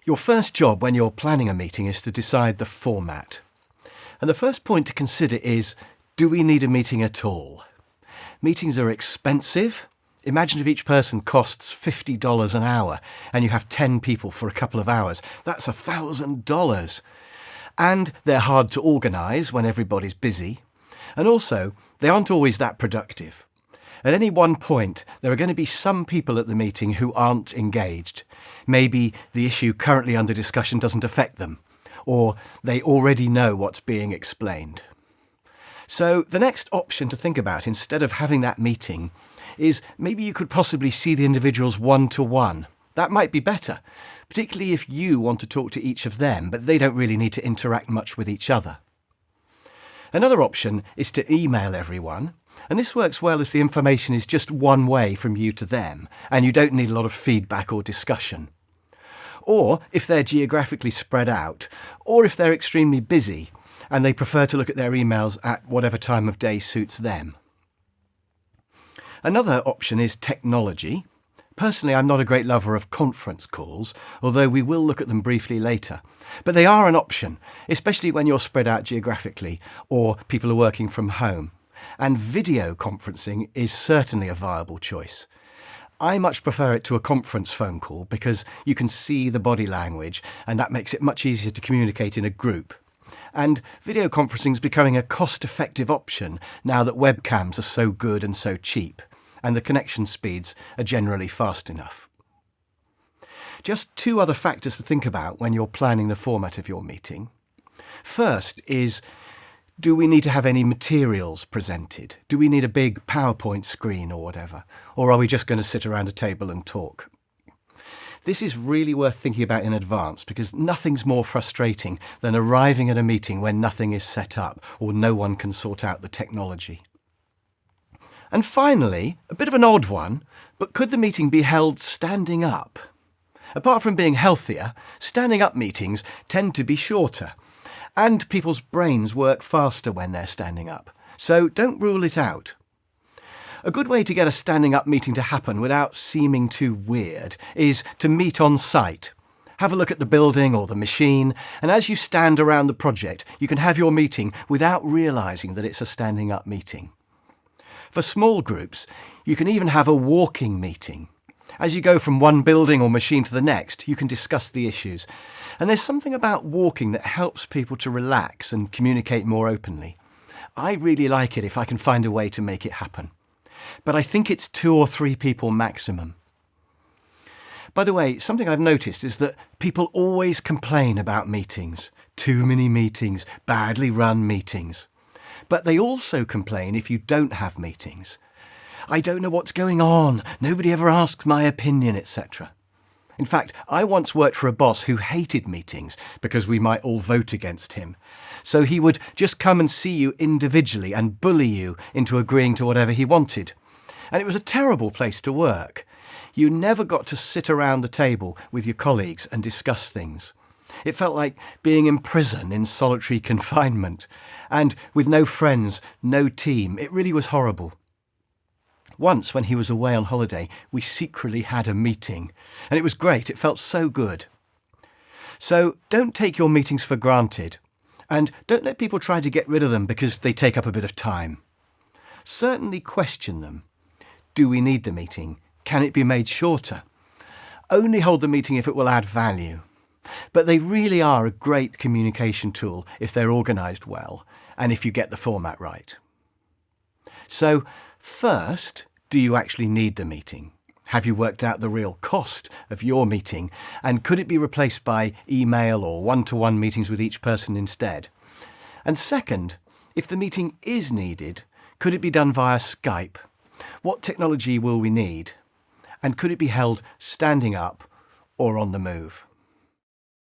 Your first job when you're planning a meeting is to decide the format. And the first point to consider is, do we need a meeting at all? Meetings are expensive. Imagine if each person costs $50 an hour and you have 10 people for a couple of hours. That's $1,000. And they're hard to organise when everybody's busy. And also, they aren't always that productive. At any one point, there are going to be some people at the meeting who aren't engaged. Maybe the issue currently under discussion doesn't affect them, or they already know what's being explained. So the next option to think about instead of having that meeting is maybe you could possibly see the individuals one-to-one. That might be better, particularly if you want to talk to each of them, but they don't really need to interact much with each other. Another option is to email everyone, and this works well if the information is just one way from you to them, and you don't need a lot of feedback or discussion. Or if they're geographically spread out, or if they're extremely busy, and they prefer to look at their emails at whatever time of day suits them. Another option is technology. Personally, I'm not a great lover of conference calls, although we will look at them briefly later. But they are an option, especially when you're spread out geographically or people are working from home. And video conferencing is certainly a viable choice. I much prefer it to a conference phone call because you can see the body language and that makes it much easier to communicate in a group. And video conferencing is becoming a cost-effective option now that webcams are so good and so cheap, and the connection speeds are generally fast enough. Just two other factors to think about when you're planning the format of your meeting. First is, do we need to have any materials presented? Do we need a big PowerPoint screen or whatever? Or are we just going to sit around a table and talk? This is really worth thinking about in advance because nothing's more frustrating than arriving at a meeting when nothing is set up or no one can sort out the technology. And finally, a bit of an odd one, but could the meeting be held standing up? Apart from being healthier, standing up meetings tend to be shorter, and people's brains work faster when they're standing up. So don't rule it out. A good way to get a standing up meeting to happen without seeming too weird is to meet on site. Have a look at the building or the machine, and as you stand around the project, you can have your meeting without realising that it's a standing up meeting. For small groups, you can even have a walking meeting. As you go from one building or machine to the next, you can discuss the issues. And there's something about walking that helps people to relax and communicate more openly. I really like it if I can find a way to make it happen. But I think it's 2 or 3 people maximum. By the way, something I've noticed is that people always complain about meetings. Too many meetings, badly run meetings. But they also complain if you don't have meetings. I don't know what's going on, nobody ever asks my opinion, etc. In fact, I once worked for a boss who hated meetings because we might all vote against him. So he would just come and see you individually and bully you into agreeing to whatever he wanted. And it was a terrible place to work. You never got to sit around the table with your colleagues and discuss things. It felt like being in prison in solitary confinement. And with no friends, no team, it really was horrible. Once, when he was away on holiday, we secretly had a meeting. And it was great. It felt so good. So don't take your meetings for granted. And don't let people try to get rid of them because they take up a bit of time. Certainly question them. Do we need the meeting? Can it be made shorter? Only hold the meeting if it will add value. But they really are a great communication tool if they're organised well and if you get the format right. So, first, do you actually need the meeting? Have you worked out the real cost of your meeting? And could it be replaced by email or one-to-one meetings with each person instead? And second, if the meeting is needed, could it be done via Skype? What technology will we need? And could it be held standing up or on the move?